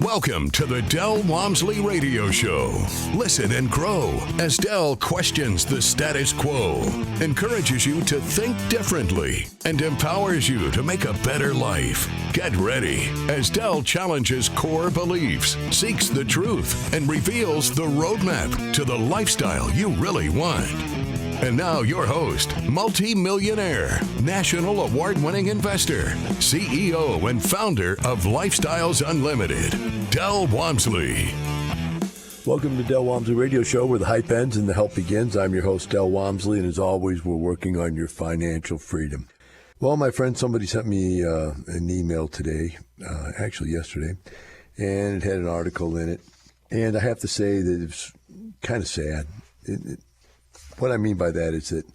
Welcome to the Del Walmsley Radio Show. Listen and grow as Del questions the status quo, encourages you to think differently, and empowers you to make a better life. Get ready as Del challenges core beliefs, seeks the truth, and reveals the roadmap to the lifestyle you really want. And now your host, multi-millionaire, national award-winning investor, CEO and founder of Lifestyles Unlimited, Del Walmsley. Welcome to Del Walmsley Radio Show, where the hype ends and the help begins. I'm your host, Del Walmsley, and as always, we're working on your financial freedom. Well, my friend, somebody sent me an email today, actually yesterday, and it had an article in it. And I have to say that it's kind of sad. What I mean by that is that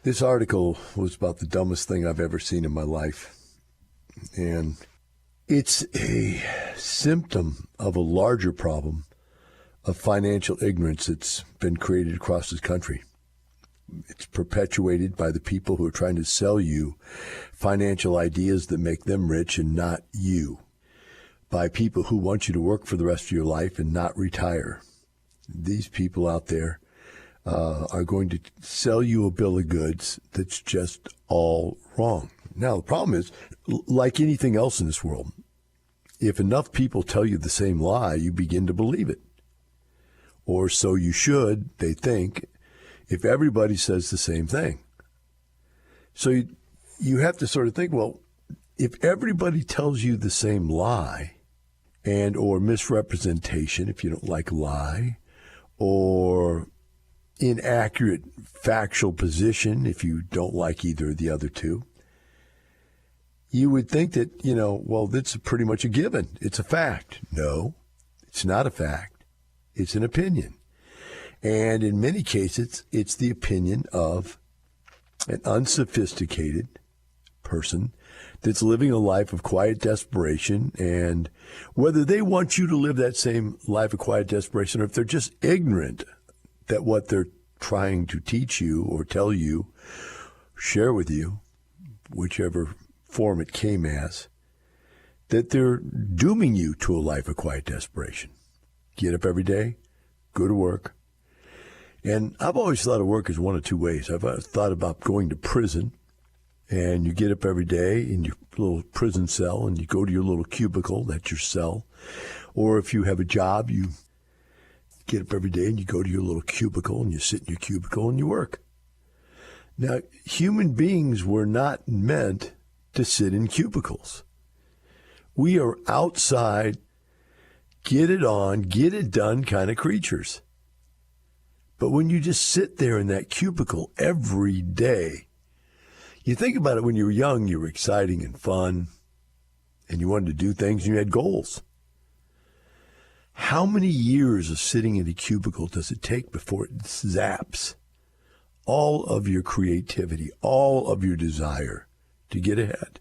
this article was about the dumbest thing I've ever seen in my life. And it's a symptom of a larger problem of financial ignorance that's been created across this country. It's perpetuated by the people who are trying to sell you financial ideas that make them rich and not you. By people who want you to work for the rest of your life and not retire. These people out there are going to sell you a bill of goods that's just all wrong. Now, the problem is, like anything else in this world, if enough people tell you the same lie, you begin to believe it. Or so you should, they think, if everybody says the same thing. So you have to sort of think, well, if everybody tells you the same lie and or misrepresentation, if you don't like lie, or inaccurate factual position, if you don't like either of the other two, you would think that, well, that's pretty much a given. It's a fact. No, it's not a fact. It's an opinion. And in many cases, it's the opinion of an unsophisticated person that's living a life of quiet desperation. And whether they want you to live that same life of quiet desperation or if they're just ignorant that what they're trying to teach you or tell you, share with you, whichever form it came as, that they're dooming you to a life of quiet desperation. Get up every day, go to work. And I've always thought of work as one of two ways. I've thought about going to prison, and you get up every day in your little prison cell and you go to your little cubicle, that's your cell. Or if you have a job, you get up every day and you go to your little cubicle and you sit in your cubicle and you work. Now, human beings were not meant to sit in cubicles. We are outside, get it on, get it done kind of creatures. But when you just sit there in that cubicle every day, you think about it, when you were young, you were exciting and fun, and you wanted to do things and you had goals. How many years of sitting in a cubicle does it take before it zaps all of your creativity, all of your desire to get ahead?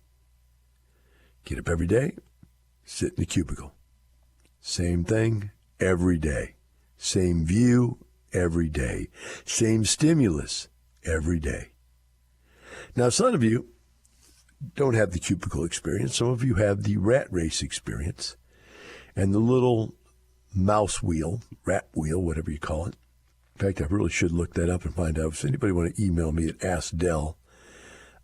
Get up every day, sit in a cubicle. Same thing every day. Same view every day. Same stimulus every day. Now, some of you don't have the cubicle experience. Some of you have the rat race experience and the little mouse wheel, rat wheel, whatever you call it. In fact, I really should look that up and find out. If anybody want to email me at AskDel,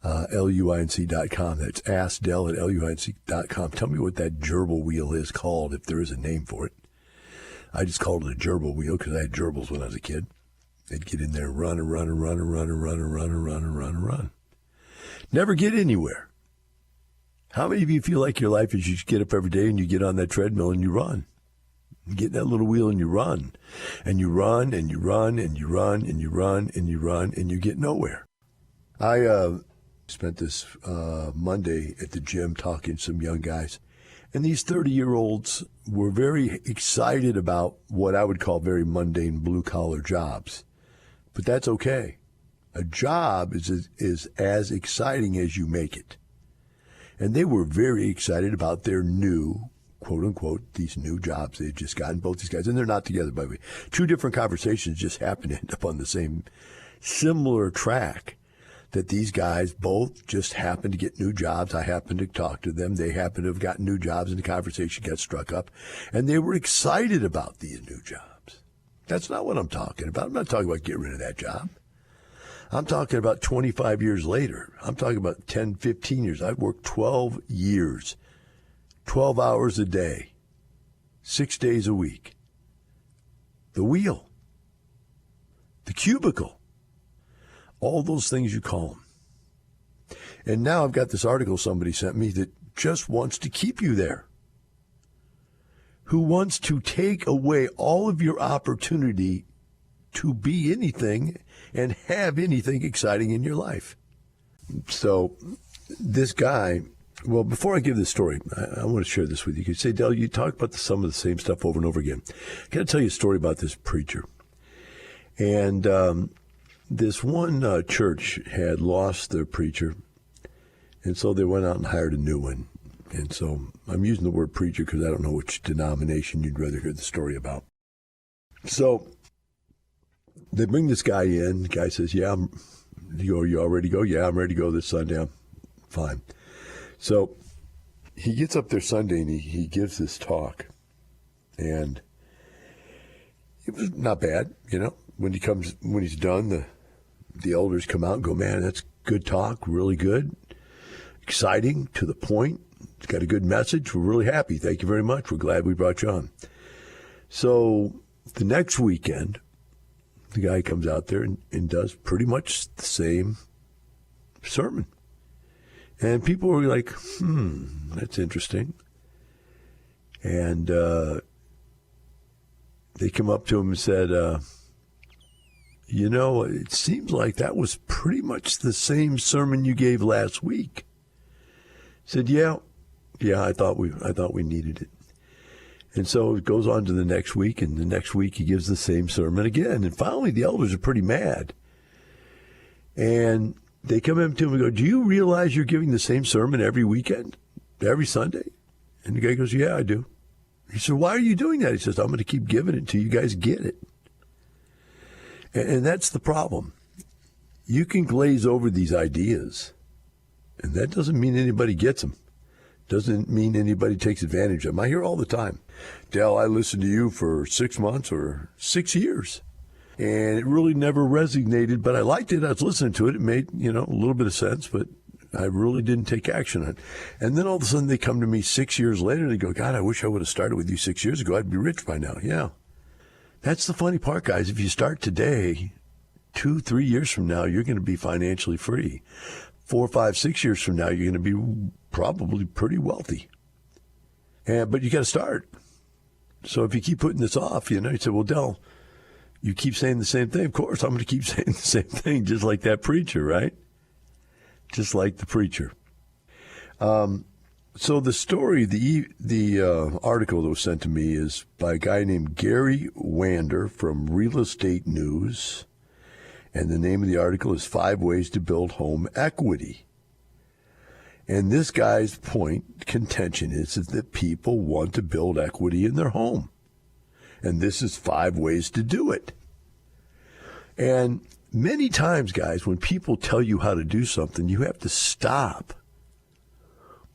LUINC.com. That's AskDel at LUINC.com. Tell me what that gerbil wheel is called, if there is a name for it. I just called it a gerbil wheel because I had gerbils when I was a kid. They'd get in there and run and run and run and run and run and run and run and run and run. Never get anywhere. How many of you feel like your life is you just get up every day and you get on that treadmill and you run? You get in that little wheel and you run. And you run and you run and you run and you run and you run and you get nowhere. I spent this Monday at the gym talking to some young guys. And these 30-year-olds were very excited about what I would call very mundane blue-collar jobs. But that's okay. A job is as exciting as you make it. And they were very excited about their new, quote-unquote, these new jobs they had just gotten, both these guys. And they're not together, by the way. Two different conversations just happened to end up on the same similar track. that these guys both just happened to get new jobs. I happened to talk to them. They happened to have gotten new jobs, and the conversation got struck up, and they were excited about these new jobs. That's not what I'm talking about. I'm not talking about getting rid of that job. I'm talking about 25 years later. I'm talking about 10, 15 years. I've worked 12 years, 12 hours a day, 6 days a week. The wheel, the cubicle, all those things you call them. And now I've got this article somebody sent me that just wants to keep you there, who wants to take away all of your opportunity to be anything and have anything exciting in your life. So this guy, well, before I give this story, I want to share this with you. You say, Del, you talk about some of the same stuff over and over again. I got to tell you a story about this preacher. And this one church had lost their preacher, and so they went out and hired a new one. And so I'm using the word preacher because I don't know which denomination you'd rather hear the story about. So they bring this guy in. The guy says, yeah, you all ready to go? Yeah, I'm ready to go this Sunday. I'm fine. So he gets up there Sunday and he gives this talk. And it was not bad, you know. When he's done, the elders come out and go, man, that's good talk, really good, exciting, to the point. It's got a good message. We're really happy. Thank you very much. We're glad we brought you on. So the next weekend, the guy comes out there and does pretty much the same sermon. And people were like, that's interesting. And they come up to him and said, it seems like that was pretty much the same sermon you gave last week. He said, yeah, I thought we needed it. And so it goes on to the next week, and the next week he gives the same sermon again. And finally, the elders are pretty mad. And they come up to him and go, do you realize you're giving the same sermon every weekend, every Sunday? And the guy goes, yeah, I do. He said, why are you doing that? He says, I'm going to keep giving it until you guys get it. And that's the problem. You can glaze over these ideas, and that doesn't mean anybody gets them. Doesn't mean anybody takes advantage of them. I hear all the time, Del, I listened to you for 6 months or 6 years, and it really never resonated, but I liked it. I was listening to it. It made, a little bit of sense, but I really didn't take action on it. And then all of a sudden they come to me 6 years later and they go, God, I wish I would have started with you 6 years ago. I'd be rich by now. Yeah. That's the funny part, guys. If you start today, 2, 3 years from now, you're going to be financially free. 4, 5, 6 years from now, you're going to be probably pretty wealthy. But you got to start. So if you keep putting this off, you say, well, Del, you keep saying the same thing. Of course, I'm going to keep saying the same thing, just like that preacher, right? Just like the preacher. So the story, the article that was sent to me is by a guy named Gary Wander from Real Estate News. And the name of the article is 5 Ways to Build Home Equity. And this guy's contention is that people want to build equity in their home. And this is 5 ways to do it. And many times, guys, when people tell you how to do something, you have to stop.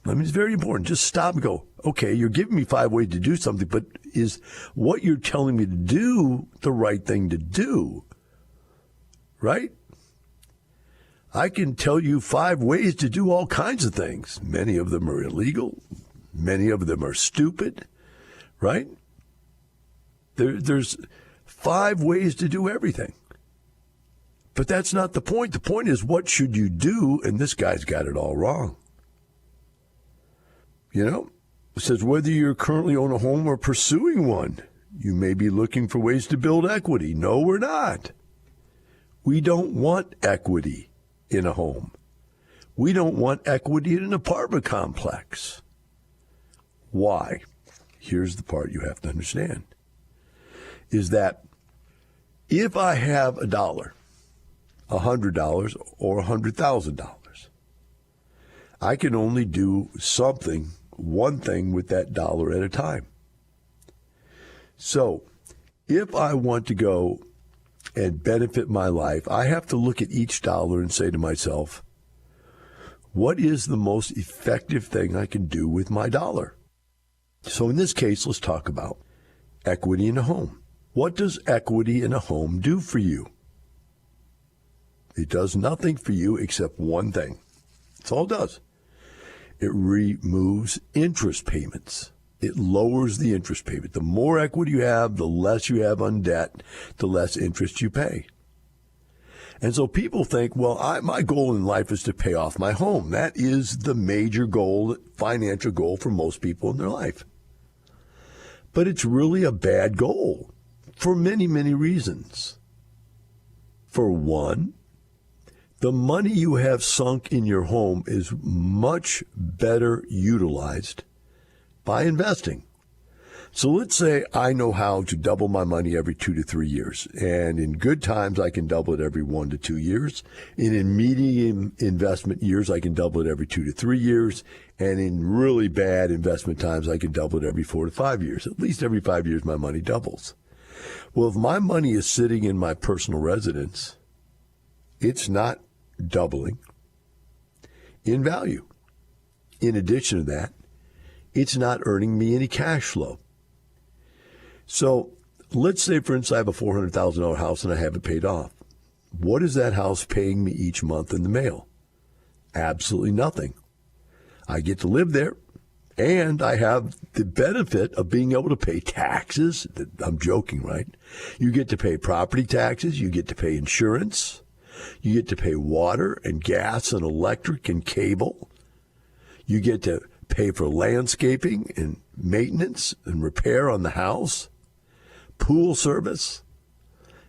I mean, it's very important. Just stop and go, okay, you're giving me 5 ways to do something, but is what you're telling me to do the right thing to do? Right? I can tell you 5 ways to do all kinds of things. Many of them are illegal. Many of them are stupid. Right? There's 5 ways to do everything. But that's not the point. The point is, what should you do? And this guy's got it all wrong. It says whether you currently own a home or pursuing one, you may be looking for ways to build equity. No, we're not. We don't want equity in a home. We don't want equity in an apartment complex. Why? Here's the part you have to understand. Is that if I have $100, $100 or $100,000, I can only do one thing with that dollar at a time. So if I want to go and benefit my life, I have to look at each dollar and say to myself, what is the most effective thing I can do with my dollar? So in this case, let's talk about equity in a home. What does equity in a home do for you? It does nothing for you except one thing. That's all it does. It removes interest payments. It lowers the interest payment. The more equity you have, the less you have on debt, the less interest you pay. And so people think, well, my goal in life is to pay off my home. That is the major goal, financial goal for most people in their life. But it's really a bad goal for many, many reasons. For one, the money you have sunk in your home is much better utilized by investing. So let's say I know how to double my money every 2 to 3 years. And in good times, I can double it every 1 to 2 years. And in medium investment years, I can double it every 2 to 3 years. And in really bad investment times, I can double it every 4 to 5 years. At least every 5 years, my money doubles. Well, if my money is sitting in my personal residence, it's not doubling in value. In addition to that, it's not earning me any cash flow. So let's say, for instance, I have a $400,000 house and I have it paid off. What is that house paying me each month in the mail? Absolutely nothing. I get to live there, and I have the benefit of being able to pay taxes. I'm joking, right? You get to pay property taxes. You get to pay insurance. You get to pay water and gas and electric and cable. You get to pay for landscaping and maintenance and repair on the house, pool service.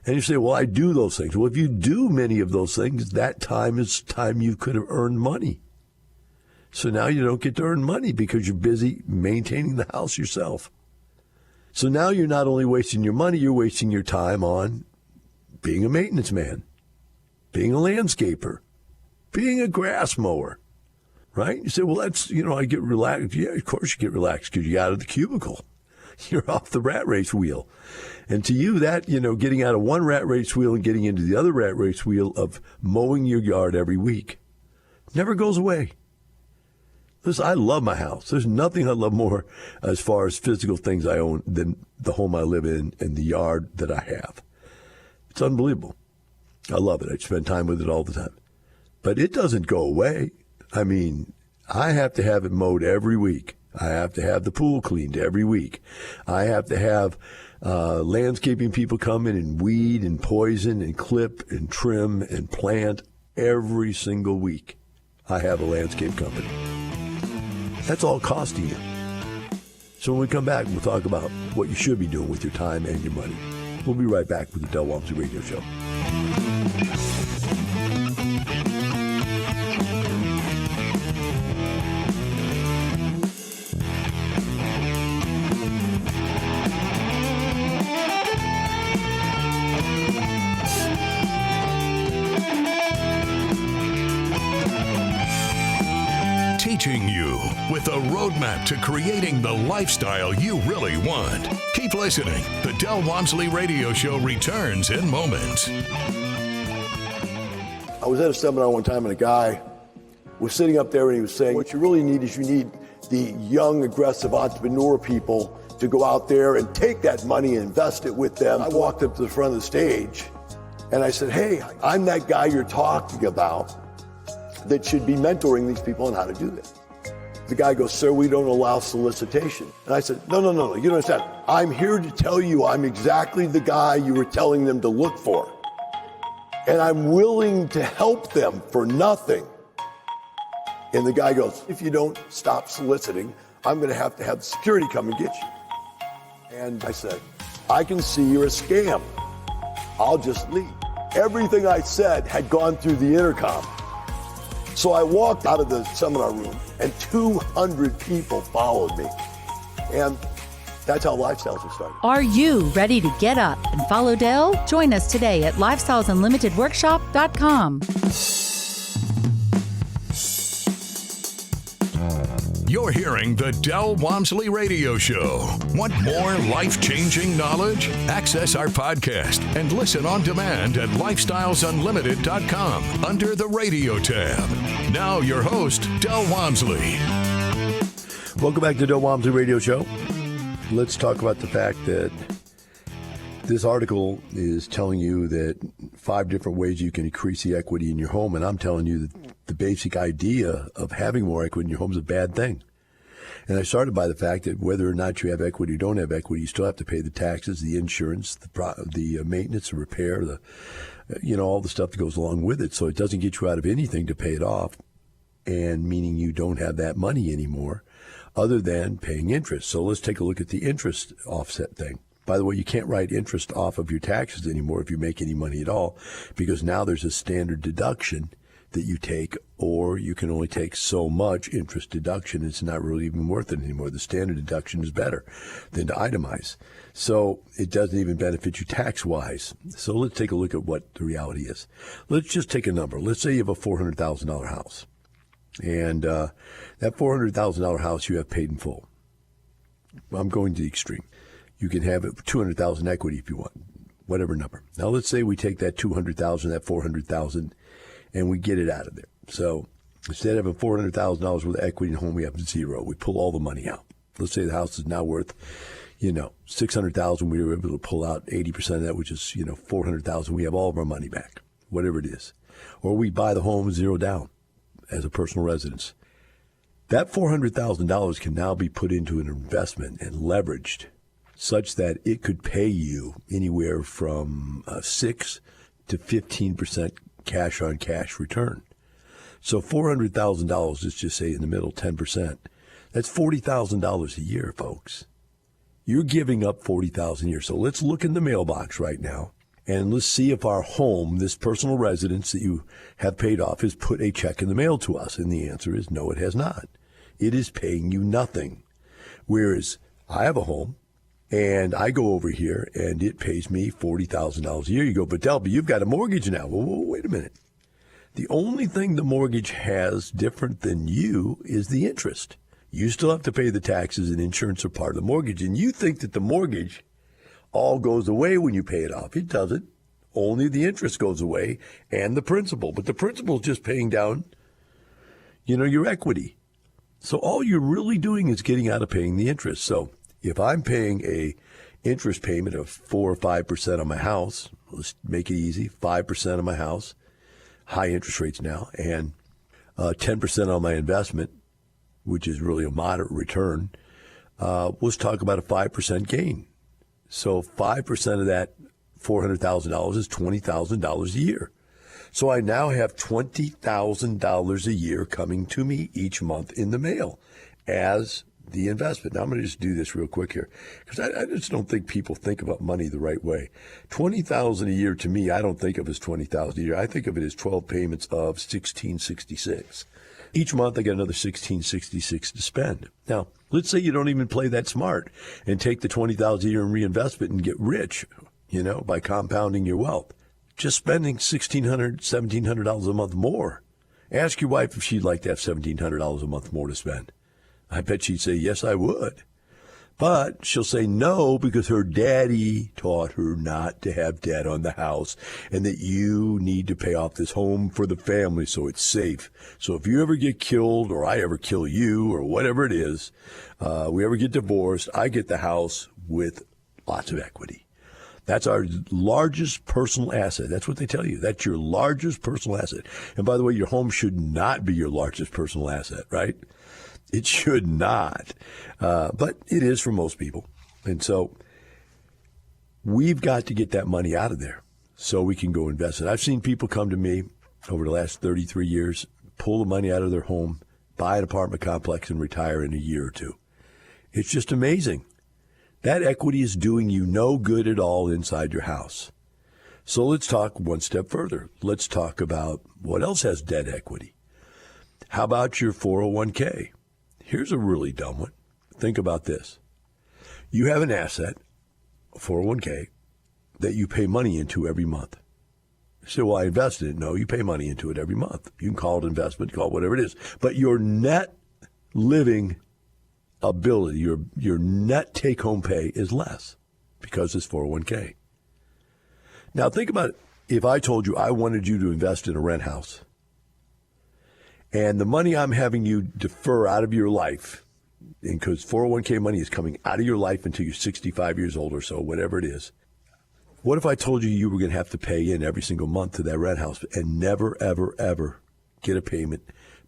And you say, well, I do those things. Well, if you do many of those things, that time is time you could have earned money. So now you don't get to earn money because you're busy maintaining the house yourself. So now you're not only wasting your money, you're wasting your time on being a maintenance man, being a landscaper, being a grass mower. Right? You say, well, that's, I get relaxed. Yeah, of course you get relaxed because you're out of the cubicle. You're off the rat race wheel. And to you, that, getting out of one rat race wheel and getting into the other rat race wheel of mowing your yard every week never goes away. Listen, I love my house. There's nothing I love more as far as physical things I own than the home I live in and the yard that I have. It's unbelievable. I love it. I spend time with it all the time. But it doesn't go away. I mean, I have to have it mowed every week. I have to have the pool cleaned every week. I have to have landscaping people come in and weed and poison and clip and trim and plant every single week. I have a landscape company. That's all costing you. So when we come back, we'll talk about what you should be doing with your time and your money. We'll be right back with the Del Walmsley Radio Show. Teaching you with a roadmap to creating the lifestyle you really want. Keep listening. The Del Walmsley Radio Show returns in moments. I was at a seminar one time and a guy was sitting up there and he was saying, what you really need is you need the young, aggressive entrepreneur people to go out there and take that money and invest it with them. I walked up to the front of the stage and I said, hey, I'm that guy you're talking about that should be mentoring these people on how to do this. The guy goes, sir, we don't allow solicitation. And I said, no, you don't understand. I'm here to tell you I'm exactly the guy you were telling them to look for. And I'm willing to help them for nothing. And the guy goes, if you don't stop soliciting, I'm going to have the security come and get you. And I said, I can see you're a scam. I'll just leave. Everything I said had gone through the intercom. So I walked out of the seminar room and 200 people followed me. And that's how Lifestyles was started. Are you ready to get up and follow Del? Join us today at lifestylesunlimitedworkshop.com. You're hearing the Del Walmsley Radio Show. Want more life-changing knowledge? Access our podcast and listen on demand at lifestylesunlimited.com under the radio tab. Now your host, Del Walmsley. Welcome back to the Del Walmsley Radio Show. Let's talk about the fact that this article is telling you that 5 different ways you can increase the equity in your home, and I'm telling you that the basic idea of having more equity in your home is a bad thing. And I started by the fact that whether or not you have equity or don't have equity, you still have to pay the taxes, the insurance, the maintenance, the repair, all the stuff that goes along with it. So it doesn't get you out of anything to pay it off, and meaning you don't have that money anymore other than paying interest. So let's take a look at the interest offset thing. By the way, you can't write interest off of your taxes anymore if you make any money at all, because now there's a standard deduction that you take, or you can only take so much interest deduction. It's not really even worth it anymore. The standard deduction is better than to itemize. So it doesn't even benefit you tax-wise. So let's take a look at what the reality is. Let's just take a number. Let's say you have a $400,000 house. And that $400,000 house you have paid in full. I'm going to the extreme. You can have it $200,000 equity if you want, whatever number. Now let's say we take that $200,000, that $400,000, and we get it out of there. So instead of having $400,000 worth of equity in home, we have zero. We pull all the money out. Let's say the house is now worth, $600,000. We were able to pull out 80% of that, which is, $400,000. We have all of our money back, whatever it is. Or we buy the home zero down as a personal residence. That $400,000 can now be put into an investment and leveraged such that it could pay you anywhere from 6 to 15% cash on cash return. So $400,000, let's just say in the middle, 10%. That's $40,000 a year, folks. You're giving up $40,000 a year. So let's look in the mailbox right now, and let's see if our home, this personal residence that you have paid off, has put a check in the mail to us. And the answer is no, it has not. It is paying you nothing. Whereas I have a home, and I go over here, and it pays me $40,000 a year. You go, but Del, you've got a mortgage now. Well, wait a minute. The only thing the mortgage has different than you is the interest. You still have to pay the taxes, and insurance are part of the mortgage. And you think that the mortgage all goes away when you pay it off. It doesn't. Only the interest goes away and the principal. But the principal is just paying down, your equity. So all you're really doing is getting out of paying the interest. So if I'm paying a interest payment of 4 or 5% on my house, let's make it easy, 5% on my house, high interest rates now, and 10% on my investment, which is really a moderate return, let's talk about a 5% gain. So 5% of that $400,000 is $20,000 a year. So I now have $20,000 a year coming to me each month in the mail as the investment. Now I'm going to just do this real quick here, because I just don't think people think about money the right way. $20,000 a year to me, I don't think of as $20,000 a year. I think of it as 12 payments of $1,666. Each month I get another $1,666 to spend. Now, let's say you don't even play that smart and take the $20,000 a year and reinvest it and get rich, by compounding your wealth. Just spending $1,600, $1,700 a month more. Ask your wife if she'd like to have $1,700 a month more to spend. I bet she'd say, yes, I would. But she'll say no because her daddy taught her not to have debt on the house and that you need to pay off this home for the family so it's safe. So if you ever get killed or I ever kill you or whatever it is, we ever get divorced, I get the house with lots of equity. That's our largest personal asset. That's what they tell you. That's your largest personal asset. And by the way, your home should not be your largest personal asset, right? It should not. But it is for most people. And so we've got to get that money out of there so we can go invest it. I've seen people come to me over the last 33 years, pull the money out of their home, buy an apartment complex, and retire in a year or two. It's just amazing. That equity is doing you no good at all inside your house. So let's talk one step further. Let's talk about what else has debt equity. How about your 401k? Here's a really dumb one. Think about this. You have an asset, a 401k, that you pay money into every month. You say, well, I invested in it. No, you pay money into it every month. You can call it investment, call it whatever it is. But your net living ability, your net take-home pay is less because it's 401k. Now think about it. If I told you I wanted you to invest in a rent house, and the money I'm having you defer out of your life, because 401k money is coming out of your life until you're 65 years old or so, whatever it is. What if I told you were going to have to pay in every single month to that rent house and never, ever, ever get a payment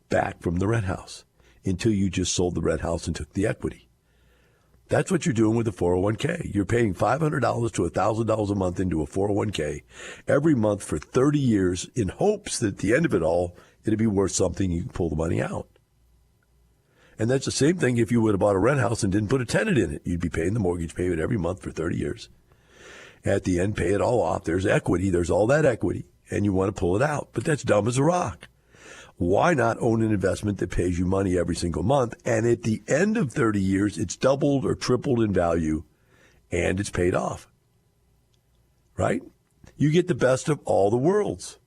back from the rent house until you just sold the rent house and took the equity? That's what you're doing with the 401k. You're paying $500 to $1,000 a month into a 401k every month for 30 years in hopes that at the end of it all, it'll be worth something. You can pull the money out. And that's the same thing if you would have bought a rent house and didn't put a tenant in it. You'd be paying the mortgage payment every month for 30 years. At the end, pay it all off. There's equity. There's all that equity, and you want to pull it out. But that's dumb as a rock. Why not own an investment that pays you money every single month, and at the end of 30 years, it's doubled or tripled in value, and it's paid off? Right? You get the best of all the worlds.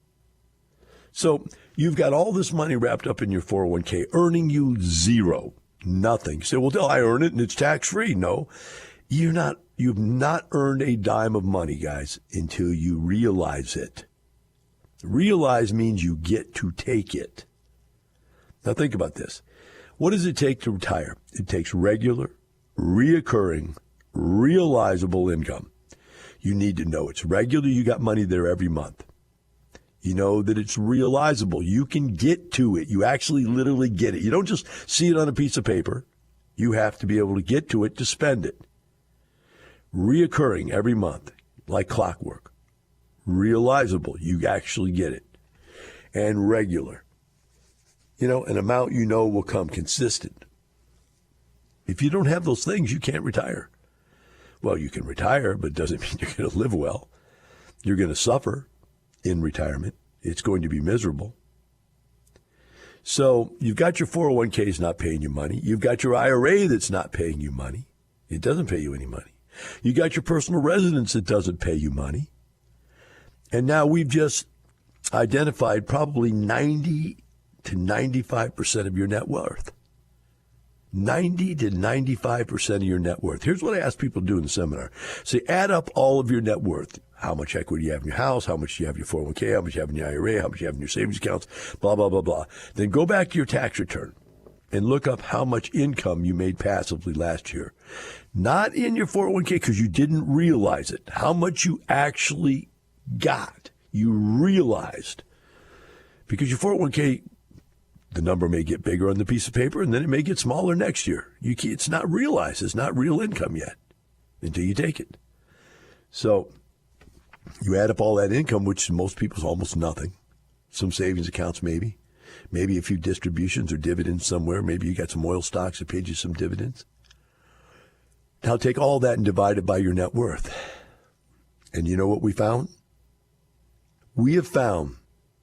So you've got all this money wrapped up in your 401k, earning you zero, nothing. You say, well, I earn it and it's tax-free. No, you've not earned a dime of money, guys, until you realize it. Realize means you get to take it. Now think about this. What does it take to retire? It takes regular, reoccurring, realizable income. You need to know it's regular. You got money there every month. You know that it's realizable. You can get to it. You actually literally get it. You don't just see it on a piece of paper. You have to be able to get to it to spend it. Reoccurring every month, like clockwork. Realizable. You actually get it. And regular. An amount will come consistent. If you don't have those things, you can't retire. Well, you can retire, but it doesn't mean you're going to live well. You're going to suffer in retirement. It's going to be miserable. So you've got your 401ks not paying you money. You've got your IRA that's not paying you money. It doesn't pay you any money. You got your personal residence that doesn't pay you money. And now we've just identified probably 90 to 95% of your net worth. 90 to 95% of your net worth. Here's what I ask people to do in the seminar. Say, add up all of your net worth. How much equity you have in your house, how much you have in your 401k, how much you have in your IRA, how much you have in your savings accounts, blah, blah, blah, blah. Then go back to your tax return and look up how much income you made passively last year. Not in your 401k because you didn't realize it. How much you actually got, you realized. Because your 401k, the number may get bigger on the piece of paper, and then it may get smaller next year. It's not realized. It's not real income yet until you take it. So you add up all that income, which most people's almost nothing. Some savings accounts maybe. Maybe a few distributions or dividends somewhere. Maybe you got some oil stocks that paid you some dividends. Now take all that and divide it by your net worth. And you know what we found? We have found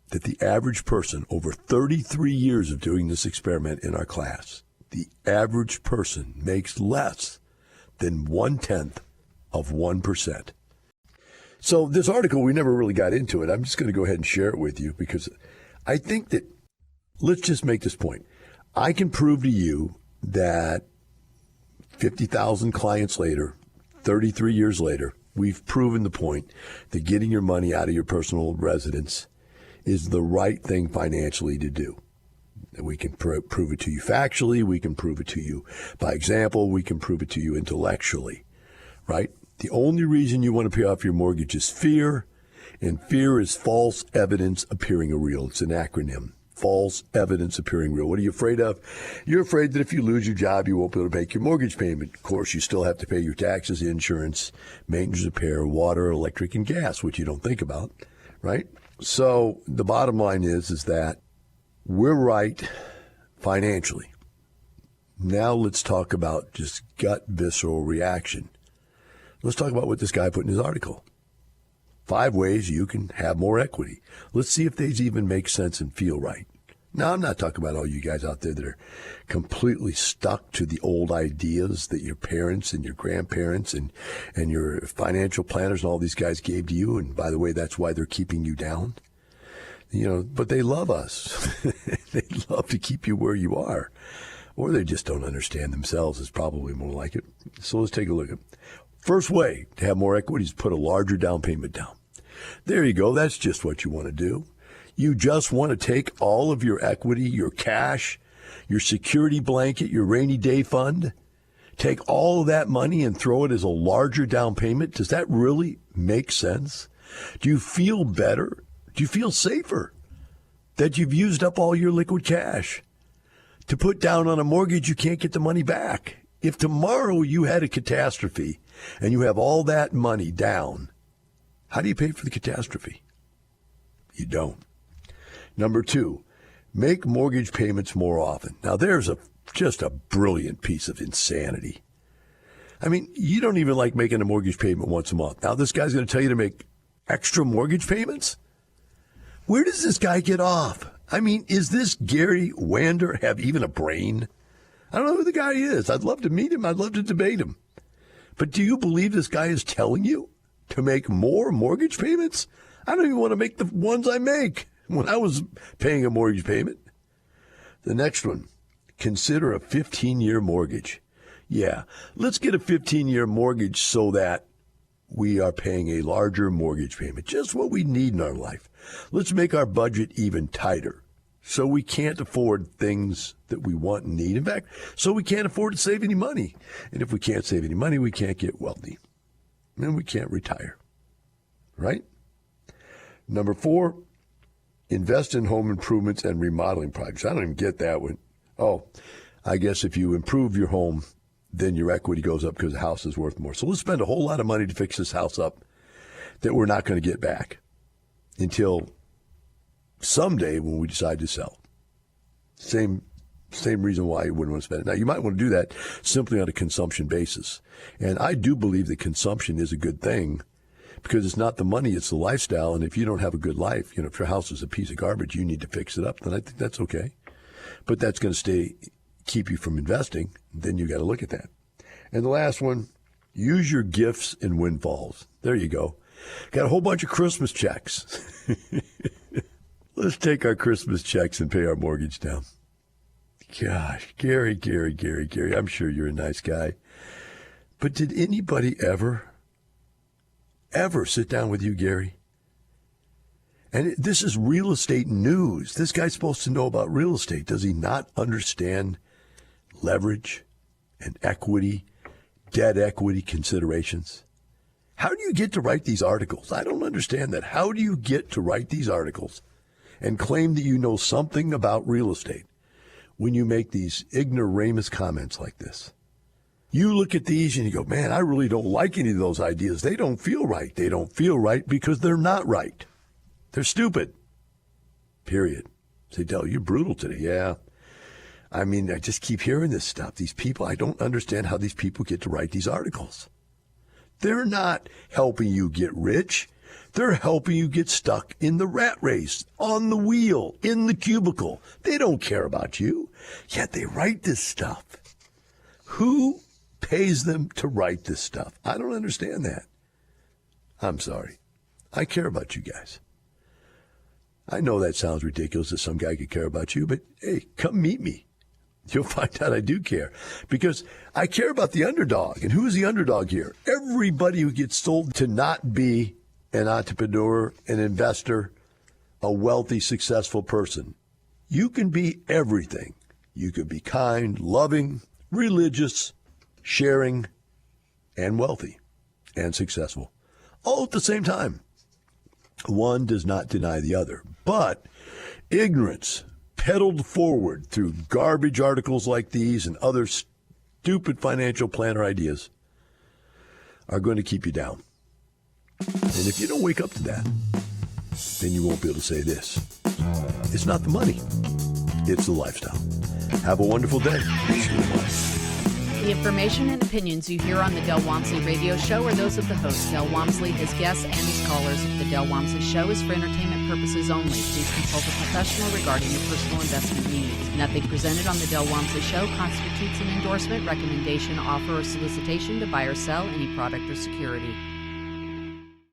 that the average person, over 33 years of doing this experiment in our class, the average person makes less than 0.1%. So this article, we never really got into it. I'm just going to go ahead and share it with you because I think that, let's just make this point. I can prove to you that 50,000 clients later, 33 years later, we've proven the point that getting your money out of your personal residence is the right thing financially to do. We can prove it to you factually. We can prove it to you by example. We can prove it to you intellectually, right? The only reason you want to pay off your mortgage is fear, and fear is false evidence appearing real. It's an acronym. False evidence appearing real. What are you afraid of? You're afraid that if you lose your job, you won't be able to make your mortgage payment. Of course, you still have to pay your taxes, insurance, maintenance, repair, water, electric, and gas, which you don't think about, right? So the bottom line is that we're right financially. Now let's talk about just gut visceral reaction. Let's talk about what this guy put in his article. 5 ways you can have more equity. Let's see if these even make sense and feel right. Now, I'm not talking about all you guys out there that are completely stuck to the old ideas that your parents and your grandparents and your financial planners and all these guys gave to you. And by the way, that's why they're keeping you down. But they love us. They love to keep you where you are. Or they just don't understand themselves is probably more like it. So let's take a look at it. First way to have more equity is put a larger down payment down. There you go. That's just what you want to do. You just want to take all of your equity, your cash, your security blanket, your rainy day fund, take all of that money and throw it as a larger down payment. Does that really make sense? Do you feel better? Do you feel safer that you've used up all your liquid cash? To put down on a mortgage, you can't get the money back. If tomorrow you had a catastrophe and you have all that money down, how do you pay for the catastrophe? You don't. Number 2, make mortgage payments more often. Now, there's just a brilliant piece of insanity. I mean, you don't even like making a mortgage payment once a month. Now, this guy's going to tell you to make extra mortgage payments? Where does this guy get off? I mean, is this Gary Wander have even a brain? I don't know who the guy is. I'd love to meet him. I'd love to debate him. But do you believe this guy is telling you to make more mortgage payments? I don't even want to make the ones I make when I was paying a mortgage payment. The next one, consider a 15-year mortgage. Yeah, let's get a 15-year mortgage so that we are paying a larger mortgage payment, just what we need in our life. Let's make our budget even tighter so we can't afford things that we want and need. In fact, so we can't afford to save any money. And if we can't save any money, we can't get wealthy. And we can't retire. Right? Number 4, invest in home improvements and remodeling projects. I don't even get that one. Oh, I guess if you improve your home, then your equity goes up because the house is worth more. So let's spend a whole lot of money to fix this house up that we're not going to get back until someday when we decide to sell. Same reason why you wouldn't want to spend it. Now, you might want to do that simply on a consumption basis. And I do believe that consumption is a good thing because it's not the money, it's the lifestyle. And if you don't have a good life, if your house is a piece of garbage, you need to fix it up, then I think that's okay. But that's going to keep you from investing. Then you got to look at that. And the last one, use your gifts and windfalls. There you go. Got a whole bunch of Christmas checks. Let's take our Christmas checks and pay our mortgage down. Gosh, Gary, I'm sure you're a nice guy. But did anybody ever sit down with you, Gary? And this is real estate news. This guy's supposed to know about real estate. Does he not understand leverage and equity, debt equity considerations? How do you get to write these articles? I don't understand that. How do you get to write these articles and claim that you know something about real estate when you make these ignoramus comments like this? You look at these and you go, man, I really don't like any of those ideas. They don't feel right. They don't feel right because they're not right. They're stupid. Period. Say, Del, you're brutal today. Yeah. I mean, I just keep hearing this stuff. These people, I don't understand how these people get to write these articles. They're not helping you get rich. They're helping you get stuck in the rat race, on the wheel, in the cubicle. They don't care about you, yet they write this stuff. Who pays them to write this stuff? I don't understand that. I'm sorry. I care about you guys. I know that sounds ridiculous that some guy could care about you, but hey, come meet me. You'll find out I do care because I care about the underdog. And who is the underdog here? Everybody who gets told to not be an entrepreneur, an investor, a wealthy, successful person. You can be everything. You can be kind, loving, religious, sharing, and wealthy and successful all at the same time. One does not deny the other, but ignorance peddled forward through garbage articles like these and other stupid financial planner ideas are going to keep you down. And if you don't wake up to that, then you won't be able to say this. It's not the money. It's the lifestyle. Have a wonderful day. The information and opinions you hear on the Del Walmsley Radio Show are those of the host, Del Walmsley, his guests, and his callers. The Del Walmsley Show is for entertainment purposes only. Please consult a professional regarding your personal investment needs. Nothing presented on the Del Walmsley Show constitutes an endorsement, recommendation, offer, or solicitation to buy or sell any product or security.